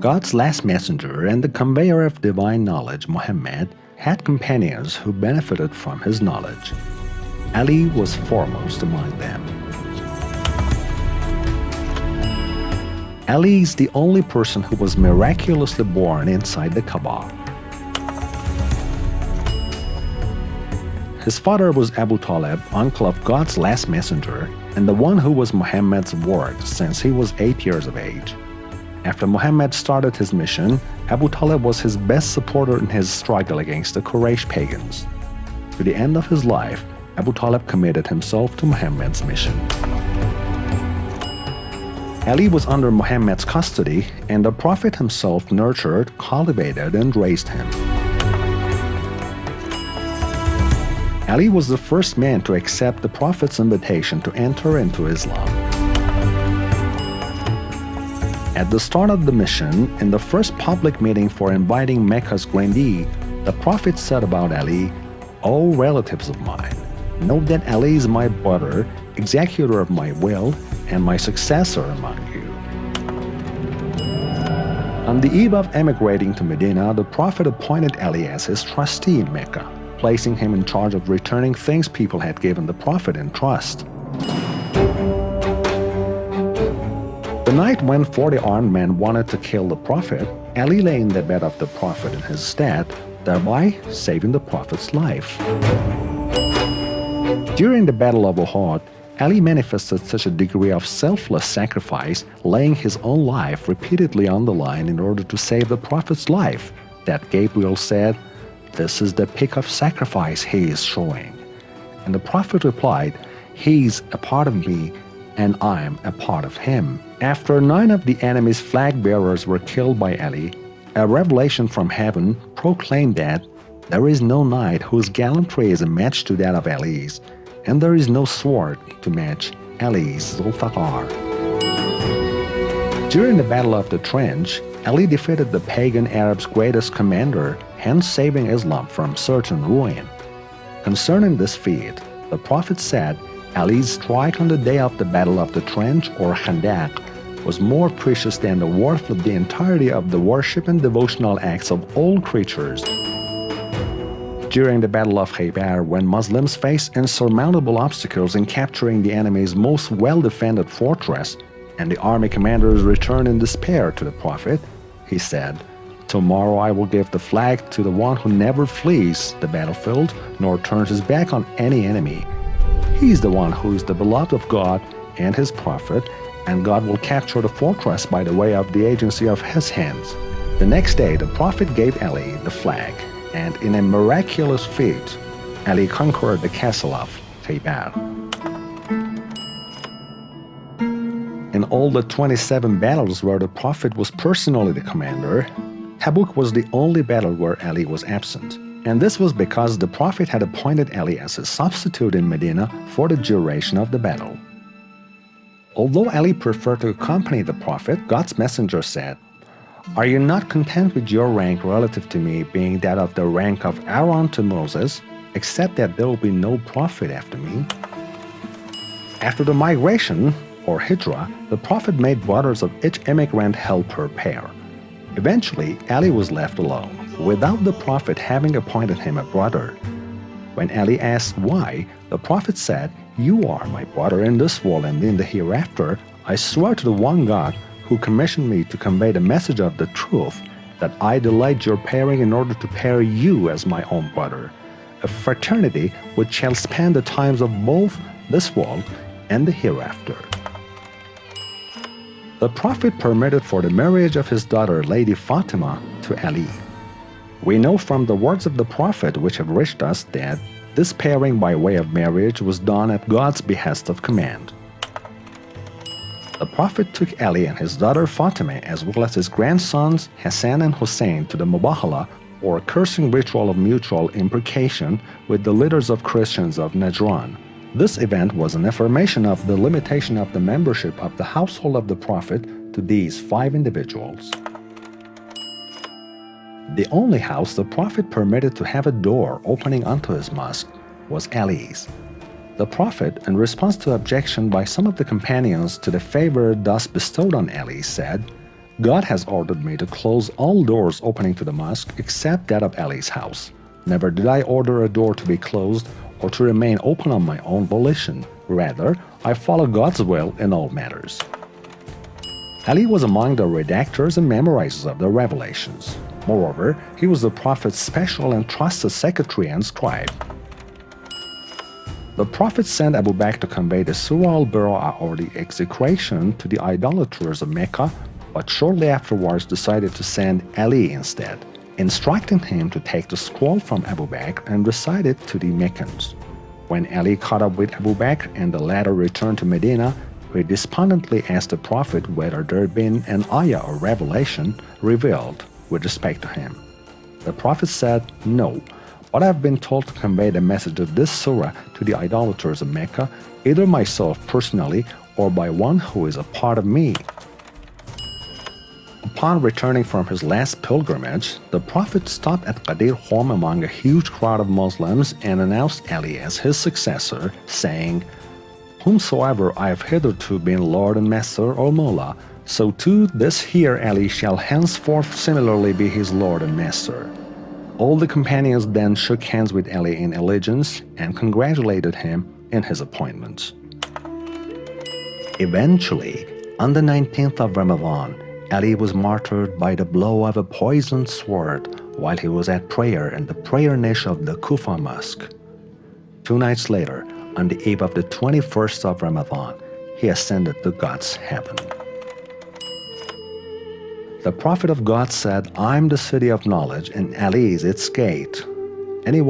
God's last messenger and the conveyor of divine knowledge, Muhammad, had companions who benefited from his knowledge. Ali was foremost among them. Ali is the only person who was miraculously born inside the Kaaba. His father was Abu Talib, uncle of God's last messenger, and the one who was Muhammad's ward since he was 8 years of age. After Muhammad started his mission, Abu Talib was his best supporter in his struggle against the Quraysh pagans. To the end of his life, Abu Talib committed himself to Muhammad's mission. Ali was under Muhammad's custody, and the Prophet himself nurtured, cultivated, and raised him. Ali was the first man to accept the Prophet's invitation to enter into Islam. At the start of the mission, in the first public meeting for inviting Mecca's grandee, the Prophet said about Ali, "O relatives of mine, know that Ali is my brother, executor of my will, and my successor among you." On the eve of emigrating to Medina, the Prophet appointed Ali as his trustee in Mecca, placing him in charge of returning things people had given the Prophet in trust. The night when 40 armed men wanted to kill the Prophet, Ali lay in the bed of the Prophet in his stead, thereby saving the Prophet's life. During the Battle of Uhud, Ali manifested such a degree of selfless sacrifice, laying his own life repeatedly on the line in order to save the Prophet's life, that Gabriel said, "This is the peak of sacrifice he is showing." And the Prophet replied, "He's a part of me, and I'm a part of him." After 9 of the enemy's flag bearers were killed by Ali, a revelation from heaven proclaimed that there is no knight whose gallantry is a match to that of Ali's, and there is no sword to match Ali's Zulfiqar. During the Battle of the Trench, Ali defeated the pagan Arabs' greatest commander, hence saving Islam from certain ruin. Concerning this feat, the Prophet said Ali's strike on the day of the Battle of the Trench, or Khandaq, was more precious than the worth of the entirety of the worship and devotional acts of all creatures. During the Battle of Khaybar, when Muslims faced insurmountable obstacles in capturing the enemy's most well-defended fortress, and the army commanders returned in despair to the Prophet, he said, "Tomorrow I will give the flag to the one who never flees the battlefield nor turns his back on any enemy. He is the one who is the beloved of God and his Prophet, and God will capture the fortress by the way of the agency of his hands." The next day, the Prophet gave Ali the flag, and in a miraculous feat, Ali conquered the castle of Khaybar. In all the 27 battles where the Prophet was personally the commander, Tabuk was the only battle where Ali was absent. And this was because the Prophet had appointed Ali as a substitute in Medina for the duration of the battle. Although Ali preferred to accompany the Prophet, God's messenger said, "Are you not content with your rank relative to me being that of the rank of Aaron to Moses, except that there will be no prophet after me?" After the migration, or Hijrah, the Prophet made brothers of each immigrant help her pair. Eventually, Ali was left alone, without the Prophet having appointed him a brother. When Ali asked why, the Prophet said, "You are my brother in this world and in the hereafter. I swear to the one God who commissioned me to convey the message of the truth, that I delayed your pairing in order to pair you as my own brother, a fraternity which shall span the times of both this world and the hereafter." The Prophet permitted for the marriage of his daughter Lady Fatima to Ali. We know from the words of the Prophet which have reached us that this pairing by way of marriage was done at God's behest of command. The Prophet took Ali and his daughter Fatima as well as his grandsons Hassan and Hussein to the Mubahala, or cursing ritual of mutual imprecation, with the leaders of Christians of Najran. This event was an affirmation of the limitation of the membership of the household of the Prophet to these 5 individuals. The only house the Prophet permitted to have a door opening onto his mosque was Ali's. The Prophet, in response to objection by some of the companions to the favor thus bestowed on Ali, said, God has ordered me to close all doors opening to the mosque except that of Ali's house. Never did I order a door to be closed or to remain open on my own volition. Rather, I follow God's will in all matters. Ali was among the redactors and memorizers of the revelations. Moreover, he was the Prophet's special and trusted secretary and scribe. The Prophet sent Abu Bakr to convey the Surah al-Bara'ah, or the execration, to the idolaters of Mecca, but shortly afterwards decided to send Ali instead, instructing him to take the scroll from Abu Bakr and recite it to the Meccans. When Ali caught up with Abu Bakr and the latter returned to Medina, he despondently asked the Prophet whether there had been an ayah or revelation revealed with respect to him. The Prophet said, "No, but I have been told to convey the message of this surah to the idolaters of Mecca, either myself personally or by one who is a part of me." Upon returning from his last pilgrimage, the Prophet stopped at Qadir home among a huge crowd of Muslims and announced Ali as his successor, saying, "Whomsoever I have hitherto been Lord and Master or Mullah, so too this here Ali shall henceforth similarly be his Lord and Master." All the companions then shook hands with Ali in allegiance and congratulated him in his appointment. Eventually, on the 19th of Ramadan, Ali was martyred by the blow of a poisoned sword while he was at prayer in the prayer niche of the Kufa mosque. 2 nights later, on the eve of the 21st of Ramadan, he ascended to God's heaven. The Prophet of God said, "I am the city of knowledge and Ali is its gate.